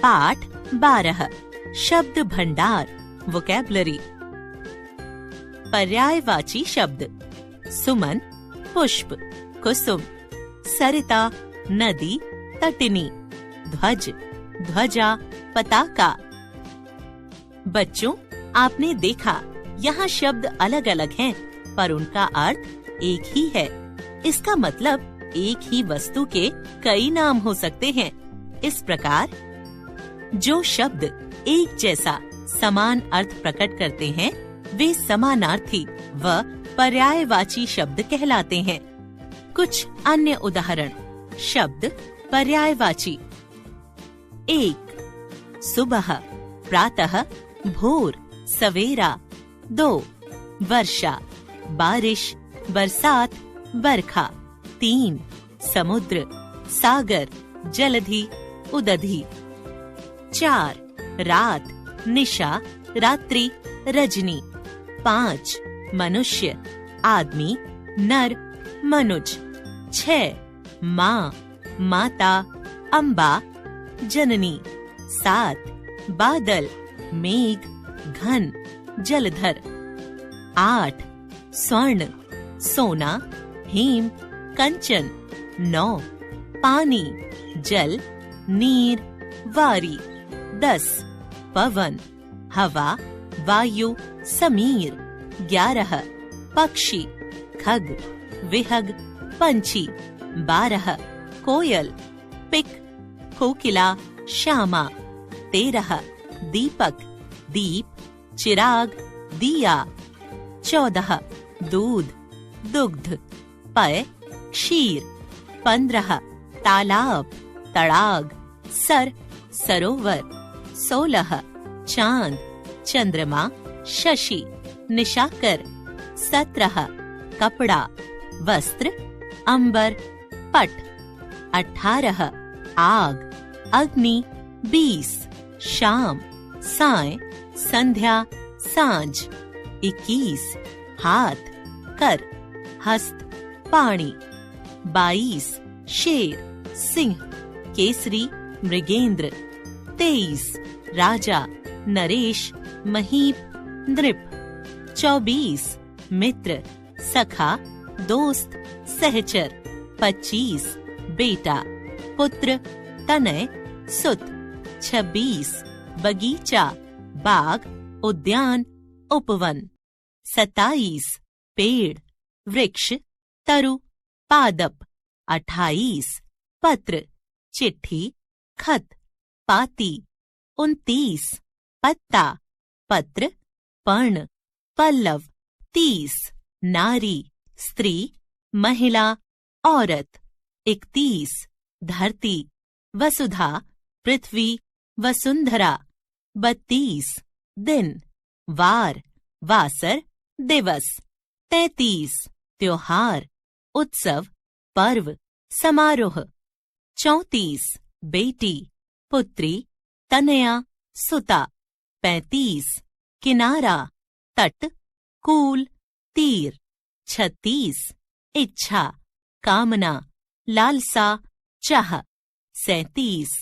पाठ 12 शब्द भंडार वोकैबुलरी। पर्यायवाची शब्द सुमन, पुष्प, कुसुम, सरिता, नदी, तटिनी, ध्वज, ध्वजा, पताका। बच्चों, आपने देखा यहाँ शब्द अलग अलग हैं, पर उनका अर्थ एक ही है। इसका मतलब एक ही वस्तु के कई नाम हो सकते हैं। इस प्रकार जो शब्द एक जैसा समान अर्थ प्रकट करते हैं वे समानार्थी व पर्यायवाची शब्द कहलाते हैं। कुछ अन्य उदाहरण शब्द पर्यायवाची। 1. सुबह, प्रातः, भोर, सवेरा। 2. वर्षा, बारिश, बरसात, बरखा। 3. समुद्र, सागर, जलधि, उदधि। 4. रात, निशा, रात्रि, रजनी। 5. मनुष्य, आदमी, नर, मनुज। 6. माँ, माता, अम्बा, जननी। 7. बादल, मेघ, घन, जलधर। 8. स्वर्ण, सोना, हेम, कंचन। 9. पानी, जल, नीर, वारी। 10. पवन, हवा, वायु, समीर। 11. पक्षी, खग, विहग, पंछी। 12. कोयल, पिक, कोकिला, श्यामा। 13. दीपक, दीप, चिराग, दिया। 14. दूध, दुग्ध, पय, क्षीर। 15. तालाब, तड़ाग, सर, सरोवर। 16. चांद, चंद्रमा, शशि, निशाकर। 17. कपड़ा, वस्त्र, अंबर, पट। 18. आग, अग्नि, 20. शाम, साय, संध्या, सांझ। 21. हाथ, कर, हस्त, पाणी। 22. शेर, सिंह, केसरी, मृगेंद्र। 23. राजा, नरेश, महीप, नृप। 24. मित्र, सखा, दोस्त, सहचर। 25. बेटा, पुत्र, तनय, सुत। 26. बगीचा, बाग, उद्यान, उपवन। 27. पेड़, वृक्ष, तरु, पादप। 28. पत्र, चिट्ठी, खत, पाती। 29. पत्ता, पत्र, पर्ण, पल्लव। 30. नारी, स्त्री, महिला, औरत। 31. धरती, वसुधा, पृथ्वी, वसुंधरा। 32. दिन, वार, वासर, दिवस। 33. त्योहार, उत्सव, पर्व, समारोह। 34. बेटी, पुत्री, तनया, सुता। 35. किनारा, तट, कूल, तीर। 36. इच्छा, कामना, लालसा, चाह। 37.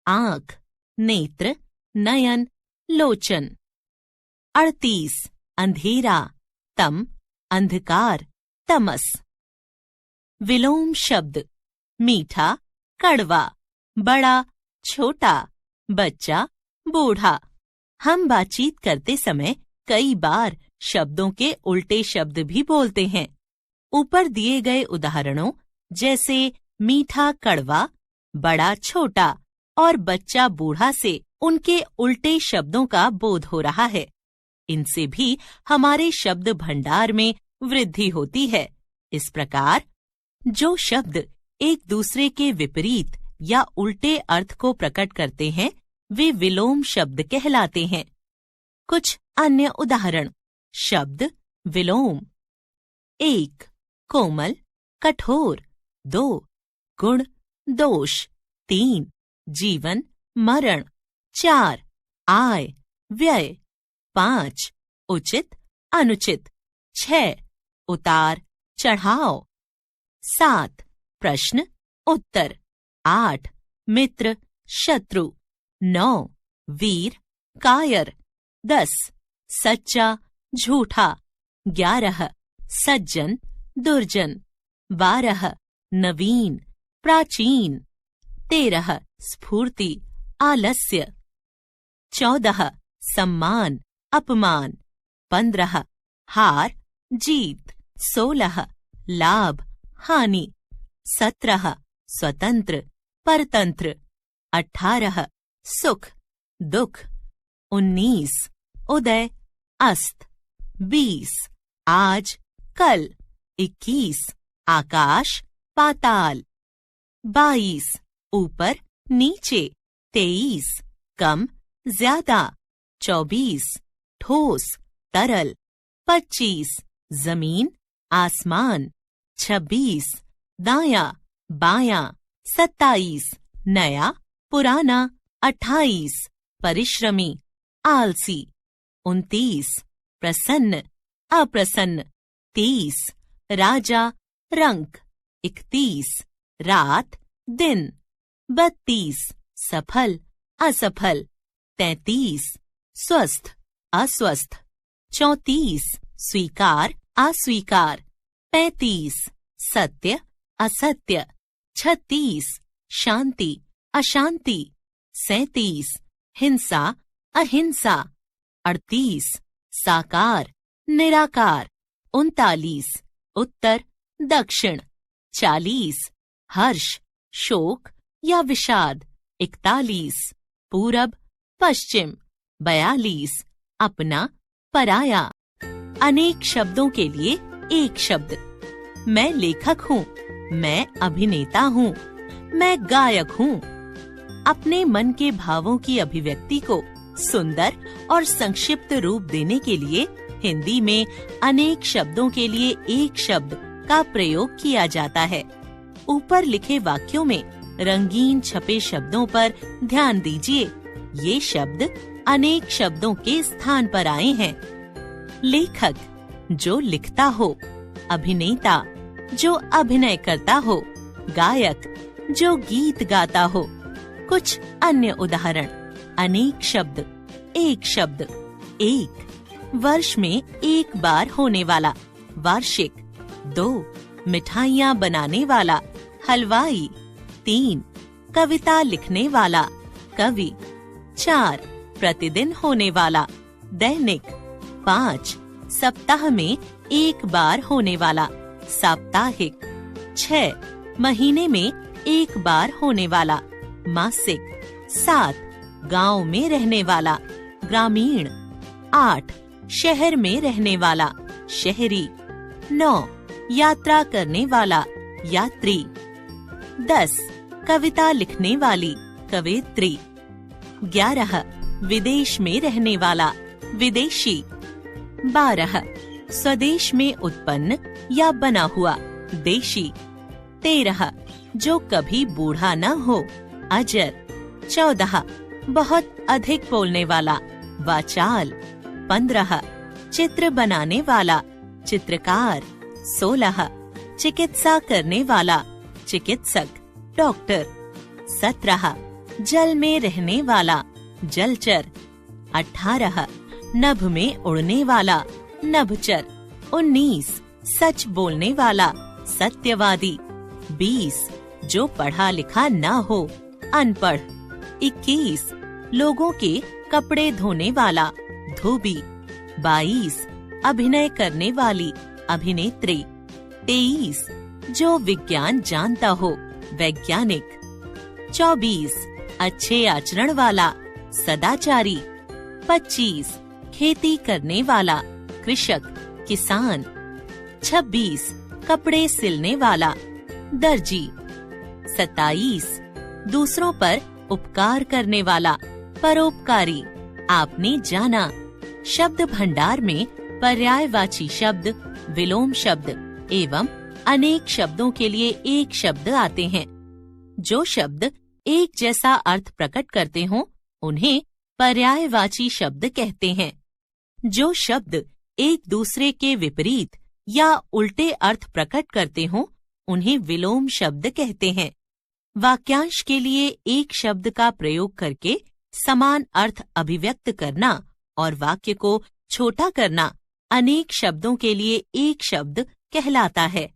आँख, नेत्र, नयन, लोचन। 38. अंधेरा, तम, अंधकार, तमस। विलोम शब्द मीठा, कड़वा, बड़ा, छोटा, बच्चा, बूढ़ा। हम बातचीत करते समय कई बार शब्दों के उल्टे शब्द भी बोलते हैं। ऊपर दिए गए उदाहरणों जैसे मीठा कड़वा, बड़ा छोटा और बच्चा बूढ़ा से उनके उल्टे शब्दों का बोध हो रहा है। इनसे भी हमारे शब्द भंडार में वृद्धि होती है। इस प्रकार जो शब्द एक दूसरे के विपरीत या उल्टे अर्थ को प्रकट करते हैं वे विलोम शब्द कहलाते हैं। कुछ अन्य उदाहरण शब्द विलोम। 1. कोमल, कठोर। 2. गुण, दोष। 3. जीवन, मरण। 4. आय, व्यय। 5. उचित, अनुचित। 6. उतार चढ़ाव। 7. प्रश्न उत्तर। 8. मित्र शत्रु। 9 वीर कायर, 10 सच्चा झूठा, 11 सज्जन दुर्जन, 12 नवीन प्राचीन, 13 स्फूर्ति आलस्य, 14 सम्मान अपमान, 15 हार जीत, 16 लाभ हानि, 17 स्वतंत्र परतंत्र, 18 सुख दुख, 19 उदय अस्त, 20 आज कल, 21 आकाश पाताल, 22 ऊपर नीचे, 23 कम ज्यादा, 24 ठोस तरल, 25 जमीन आसमान, 26 दायां बायां, 27 नया पुराना, 28 परिश्रमी आलसी, 29 प्रसन्न अप्रसन्न, 30 राजा रंक, 31 रात दिन, 32 सफल असफल, 33 स्वस्थ अस्वस्थ, 34 स्वीकार अस्वीकार, 35 सत्य असत्य, 36 शांति अशांति, 37 हिंसा अहिंसा, 38 साकार निराकार, 39 उत्तर दक्षिण, 40 हर्ष शोक या विषाद, 41 पूरब पश्चिम, 42 अपना पराया। अनेक शब्दों के लिए एक शब्द। मैं लेखक हूँ, मैं अभिनेता हूँ, मैं गायक हूँ। अपने मन के भावों की अभिव्यक्ति को सुंदर और संक्षिप्त रूप देने के लिए हिंदी में अनेक शब्दों के लिए एक शब्द का प्रयोग किया जाता है। ऊपर लिखे वाक्यों में रंगीन छपे शब्दों पर ध्यान दीजिए। ये शब्द अनेक शब्दों के स्थान पर आए हैं। लेखक जो लिखता हो, अभिनेता जो अभिनय करता हो, गायक जो गीत गाता हो। कुछ अन्य उदाहरण। अनेक शब्द, एक शब्द, एक वर्ष में एक बार होने वाला, वार्षिक। 2 मिठाइयाँ बनाने वाला, हलवाई। 3 कविता लिखने वाला, कवि। 4 प्रतिदिन होने वाला, दैनिक। 5 सप्ताह में एक बार होने वाला, साप्ताहिक। 6 महीने में एक बार होने वाला, मासिक। 7 गांव में रहने वाला, ग्रामीण। 8 शहर में रहने वाला, शहरी। 9 यात्रा करने वाला, यात्री। 10 कविता लिखने वाली, कवयित्री। 11 विदेश में रहने वाला, विदेशी। 12 स्वदेश में उत्पन्न या बना हुआ, देशी। 13 जो कभी बूढ़ा न हो, अजर। 14 बहुत अधिक बोलने वाला, वाचाल। 15 चित्र बनाने वाला, चित्रकार। 16 चिकित्सा करने वाला, चिकित्सक, डॉक्टर। 17 जल में रहने वाला, जलचर। 18 नभ में उड़ने वाला, नभचर। 19 सच बोलने वाला, सत्यवादी। 20 जो पढ़ा लिखा न हो, अनपढ़। 21 लोगों के कपड़े धोने वाला, धोबी। 22 अभिनय करने वाली, अभिनेत्री। 23 जो विज्ञान जानता हो, वैज्ञानिक। 24 अच्छे आचरण वाला, सदाचारी। 25 खेती करने वाला, कृषक, किसान। 26 कपड़े सिलने वाला, दर्जी। 27 दूसरों पर उपकार करने वाला, परोपकारी। आपने जाना। शब्द भंडार में पर्यायवाची शब्द, विलोम शब्द एवं अनेक शब्दों के लिए एक शब्द आते हैं। जो शब्द एक जैसा अर्थ प्रकट करते हों, उन्हें पर्यायवाची शब्द कहते हैं। जो शब्द एक दूसरे के विपरीत या उल्टे अर्थ प्रकट करते हों, उन्हें विलोम शब्द कहते हैं। वाक्यांश के लिए एक शब्द का प्रयोग करके समान अर्थ अभिव्यक्त करना और वाक्य को छोटा करना अनेक शब्दों के लिए एक शब्द कहलाता है।